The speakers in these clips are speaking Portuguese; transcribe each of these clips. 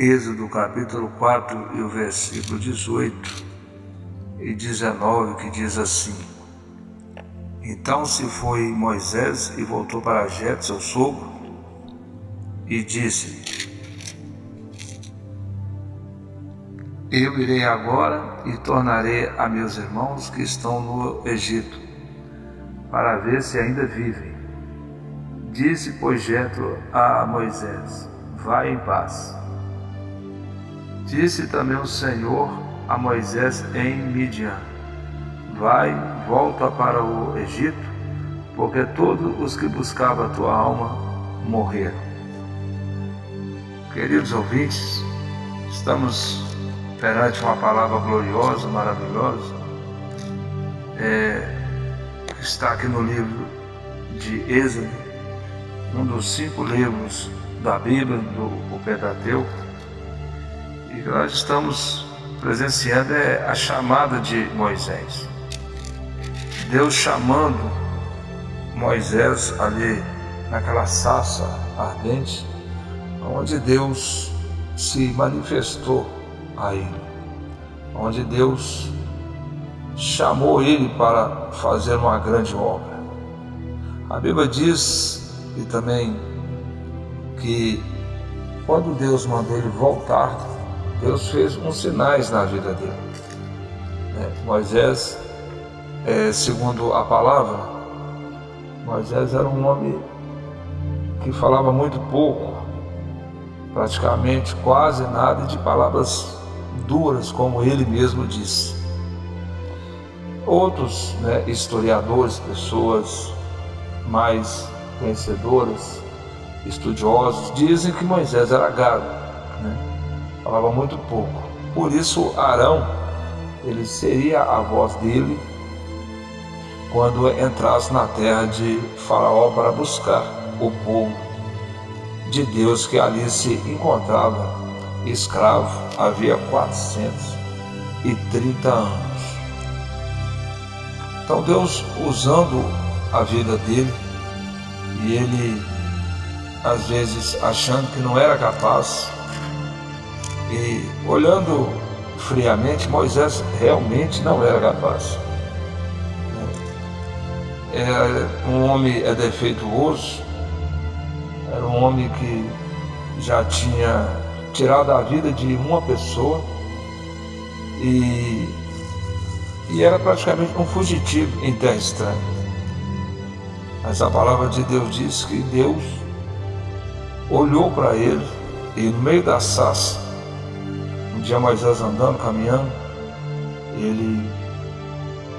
Êxodo capítulo 4 e o versículo 18 e 19, que diz assim: Então se foi Moisés e voltou para Jetro, seu sogro, e disse: Eu irei agora e tornarei a meus irmãos que estão no Egito, para ver se ainda vivem. Disse, pois, Jetro a Moisés: Vai em paz. Disse também o Senhor a Moisés em Midian: Vai, volta para o Egito, porque todos os que buscavam a tua alma morreram. Queridos ouvintes, estamos perante uma palavra gloriosa, maravilhosa, que está aqui no livro de Êxodo, um dos 5 livros da Bíblia, do Pentateuco, e que nós estamos presenciando a chamada de Moisés. Deus chamando Moisés ali naquela sarça ardente, onde Deus se manifestou a ele, onde Deus chamou ele para fazer uma grande obra. A Bíblia diz, e também, que quando Deus mandou ele voltar, Deus fez uns sinais na vida dele. Moisés, segundo a palavra, Moisés era um homem que falava muito pouco, praticamente quase nada de palavras duras, como ele mesmo disse. Outros historiadores, pessoas mais conhecedoras, estudiosos, dizem que Moisés era gago, falava muito pouco. Por isso Arão, ele seria a voz dele quando entrasse na terra de Faraó para buscar o povo de Deus que ali se encontrava escravo havia 430 anos. Então Deus, usando a vida dele, e ele às vezes achando que não era capaz, e olhando friamente, Moisés realmente não era capaz. Era um homem defeituoso, era um homem que já tinha tirado a vida de uma pessoa e era praticamente um fugitivo em terra estranha. Mas a palavra de Deus diz que Deus olhou para ele e no meio da sarça, um dia Moisés andando, caminhando, ele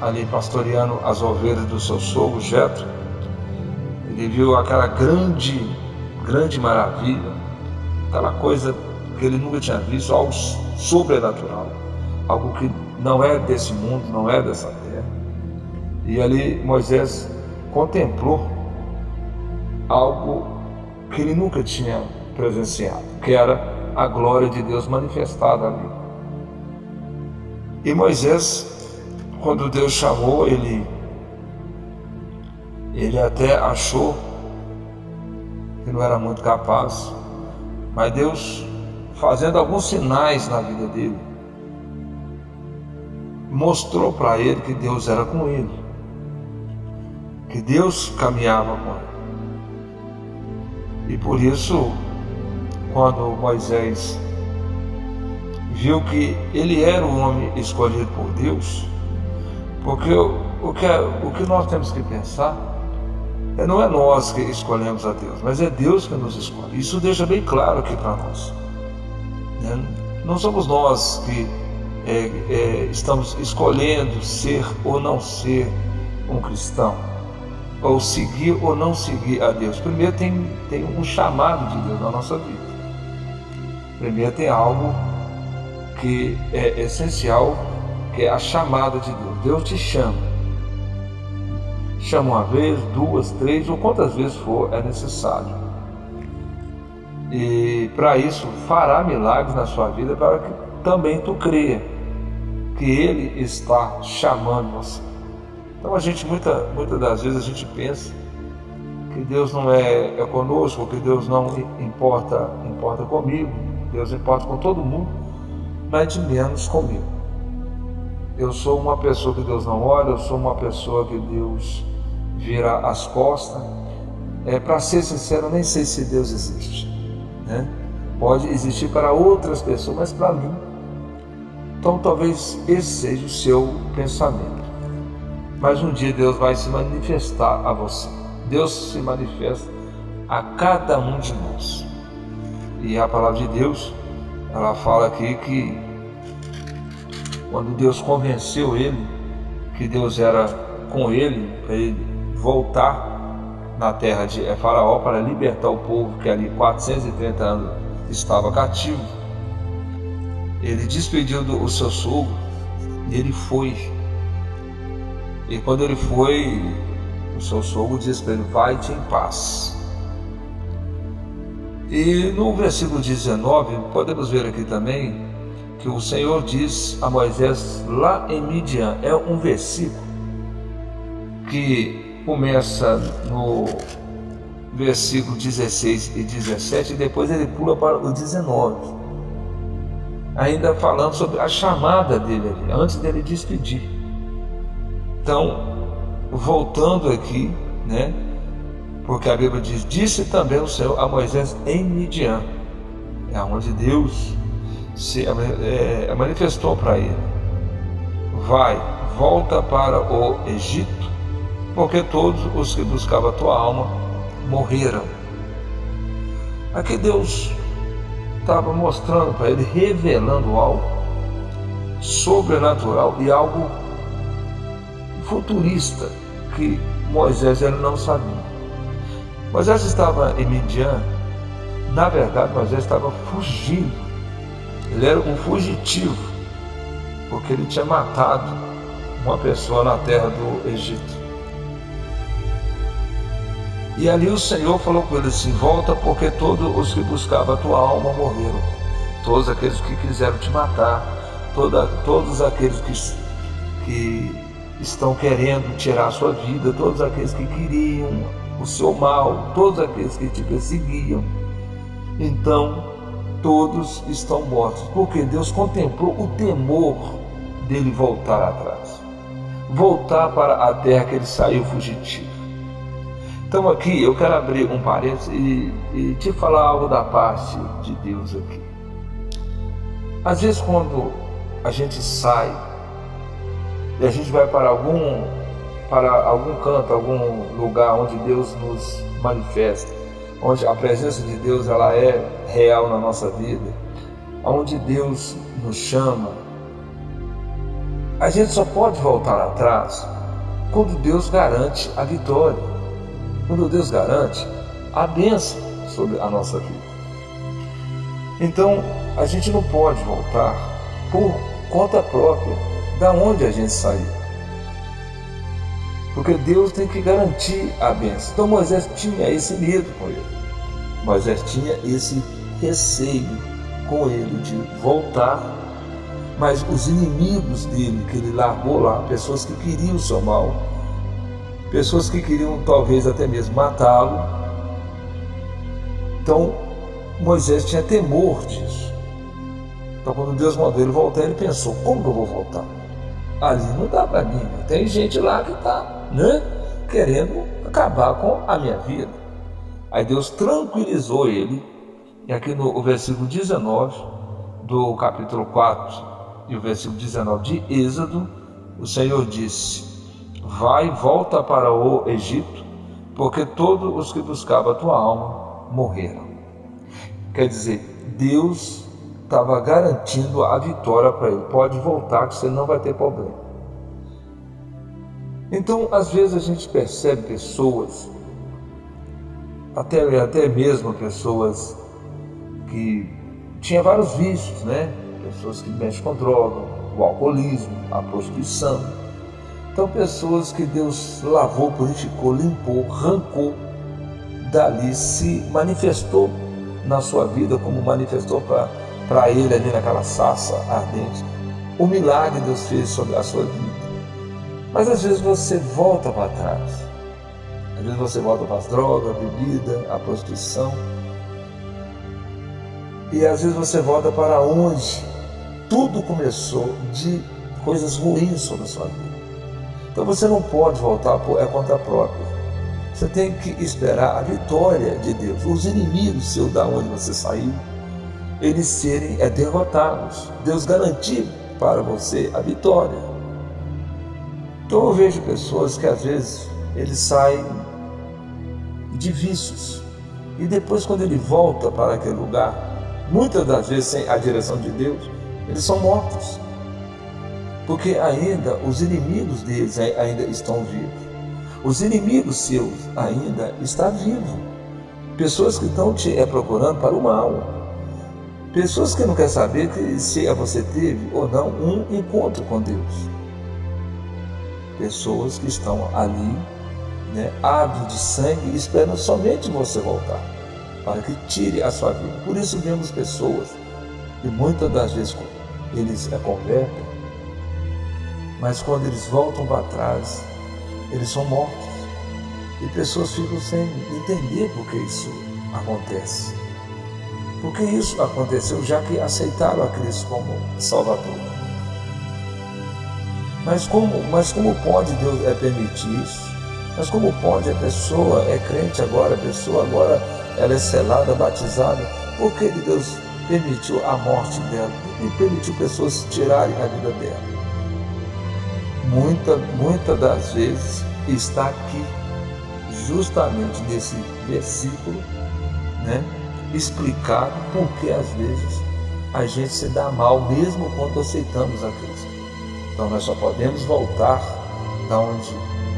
ali pastoreando as ovelhas do seu sogro Jetro, ele viu aquela grande maravilha, aquela coisa que ele nunca tinha visto, algo sobrenatural, algo que não é desse mundo, não é dessa terra. E ali Moisés contemplou algo que ele nunca tinha presenciado, que era a glória de Deus manifestada ali. E Moisés, quando Deus chamou, ele até achou que não era muito capaz, mas Deus, fazendo alguns sinais na vida dele, mostrou para ele que Deus era com ele, que Deus caminhava com ele. E por isso, quando Moisés viu que ele era o homem escolhido por Deus, porque o que nós temos que pensar não é nós que escolhemos a Deus, mas é Deus que nos escolhe. Isso deixa bem claro aqui para nós. Não somos nós que estamos escolhendo ser ou não ser um cristão, ou seguir ou não seguir a Deus. Primeiro tem um chamado de Deus na nossa vida. Primeiro tem algo que é essencial, que é a chamada de Deus. Deus te chama. Chama uma vez, 2, 3 ou quantas vezes for necessário. E para isso fará milagres na sua vida, para que também tu creia que Ele está chamando você. Então muitas das vezes a gente pensa que Deus não é conosco, que Deus não importa comigo, Deus importa com todo mundo, mas de menos comigo. Eu sou uma pessoa que Deus não olha, eu sou uma pessoa que Deus vira as costas. Para ser sincero, eu nem sei se Deus existe, né? Pode existir para outras pessoas, mas para mim. Então talvez esse seja o seu pensamento. Mas um dia Deus vai se manifestar a você. Deus se manifesta a cada um de nós. E a palavra de Deus, ela fala aqui que quando Deus convenceu ele que Deus era com ele, para ele voltar na terra de Faraó para libertar o povo que ali 430 anos estava cativo, ele despediu o seu sogro e ele foi. E quando ele foi, o seu sogro disse para ele: vai-te em paz. E no versículo 19, podemos ver aqui também que o Senhor diz a Moisés lá em Midian. É um versículo que começa no versículo 16 e 17 e depois ele pula para o 19, ainda falando sobre a chamada dele ali, antes dele despedir. Então, voltando aqui, né? Porque a Bíblia diz: disse também o Senhor a Moisés em Midian, é onde Deus se manifestou para ele: vai, volta para o Egito, porque todos os que buscavam a tua alma morreram. Aqui Deus estava mostrando para ele, revelando algo sobrenatural e algo futurista que Moisés ele não sabia. Moisés estava em Midian. Na verdade, Moisés estava fugindo. Ele era um fugitivo, porque ele tinha matado uma pessoa na terra do Egito. E ali o Senhor falou com ele assim: volta, porque todos os que buscavam a tua alma morreram. Todos aqueles que quiseram te matar, todos aqueles que estão querendo tirar a sua vida, todos aqueles que queriam o seu mal, todos aqueles que te perseguiam, então todos estão mortos, porque Deus contemplou o temor dele voltar atrás, voltar para a terra que ele saiu fugitivo. Então aqui eu quero abrir um parênteses e te falar algo da parte de Deus aqui. Às vezes quando a gente sai e a gente vai para algum canto, algum lugar onde Deus nos manifesta, onde a presença de Deus ela é real na nossa vida, onde Deus nos chama, a gente só pode voltar atrás quando Deus garante a vitória, quando Deus garante a bênção sobre a nossa vida. Então a gente não pode voltar por conta própria da onde a gente saiu, porque Deus tem que garantir a bênção. Então Moisés tinha esse medo com ele, Moisés tinha esse receio com ele de voltar, mas os inimigos dele que ele largou lá, pessoas que queriam o seu mal, pessoas que queriam talvez até mesmo matá-lo, então Moisés tinha temor disso. Então quando Deus mandou ele voltar, ele pensou: como que eu vou voltar? Ali não dá para mim, tem gente lá que está querendo acabar com a minha vida. Aí Deus tranquilizou ele, e aqui no versículo 19 do capítulo 4 e o versículo 19 de Êxodo, o Senhor disse: vai, volta para o Egito, porque todos os que buscavam a tua alma morreram. Quer dizer, Deus estava garantindo a vitória para ele: pode voltar que você não vai ter problema. Então às vezes a gente percebe pessoas, até mesmo pessoas que tinham vários vícios, pessoas que mexem com droga, o alcoolismo, a prostituição. Então pessoas que Deus lavou, purificou, limpou, arrancou, dali se manifestou na sua vida, como manifestou para ele ali naquela sarça ardente. O milagre Deus fez sobre a sua vida. Mas às vezes você volta para trás. Às vezes você volta para as drogas, a bebida, a prostituição. E às vezes você volta para onde tudo começou, de coisas ruins sobre a sua vida. Então você não pode voltar por conta própria. Você tem que esperar a vitória de Deus. Os inimigos seus, da onde você saiu, eles serem derrotados. Deus garantir para você a vitória. Então eu vejo pessoas que às vezes eles saem de vícios. E depois, quando ele volta para aquele lugar, muitas das vezes sem a direção de Deus, eles são mortos. Porque ainda os inimigos deles ainda estão vivos. Os inimigos seus ainda estão vivos. Pessoas que estão te procurando para o mal. Pessoas que não querem saber se você teve ou não um encontro com Deus. Pessoas que estão ali, ávidos de sangue, esperando somente você voltar, para que tire a sua vida. Por isso vemos pessoas que muitas das vezes eles convertem, mas quando eles voltam para trás, eles são mortos. E pessoas ficam sem entender por que isso acontece. Porque isso aconteceu já que aceitaram a Cristo como Salvador. Mas como pode Deus permitir isso? Mas como pode a pessoa crente agora, a pessoa agora ela é selada, batizada? Por que Deus permitiu a morte dela? E permitiu pessoas tirarem a vida dela? Muitas das vezes está aqui, justamente nesse versículo, explicado por que às vezes a gente se dá mal mesmo quando aceitamos a Cristo. Então nós só podemos voltar da onde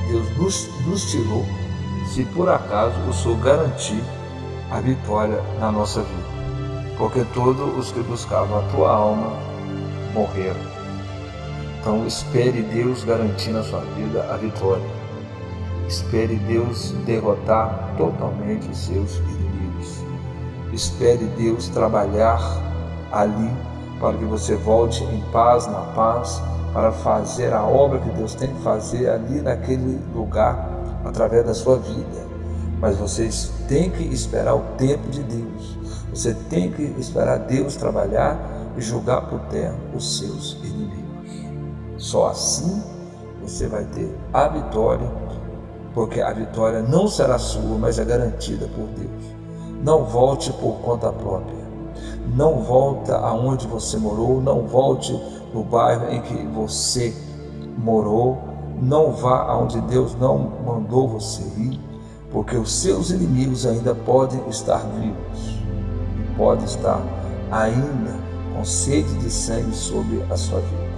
Deus nos tirou se por acaso o Senhor garantir a vitória na nossa vida. Porque todos os que buscavam a tua alma morreram. Então espere Deus garantir na sua vida a vitória. Espere Deus derrotar totalmente os seus inimigos. Espere Deus trabalhar ali para que você volte em paz, na paz, para fazer a obra que Deus tem que fazer ali naquele lugar, através da sua vida. Mas vocês têm que esperar o tempo de Deus. Você tem que esperar Deus trabalhar e julgar por terra os seus inimigos. Só assim você vai ter a vitória, porque a vitória não será sua, mas é garantida por Deus. Não volte por conta própria. Não volta aonde você morou, não volte no bairro em que você morou, não vá aonde Deus não mandou você ir, porque os seus inimigos ainda podem estar vivos e podem estar ainda com sede de sangue sobre a sua vida.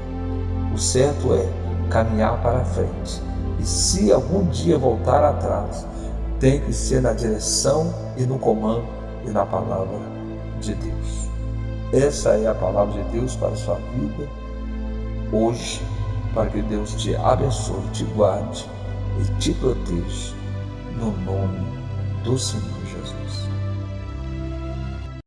O certo é caminhar para frente, e se algum dia voltar atrás, tem que ser na direção e no comando e na palavra de Deus. Essa é a palavra de Deus para a sua vida hoje, para que Deus te abençoe, te guarde e te proteja, no nome do Senhor.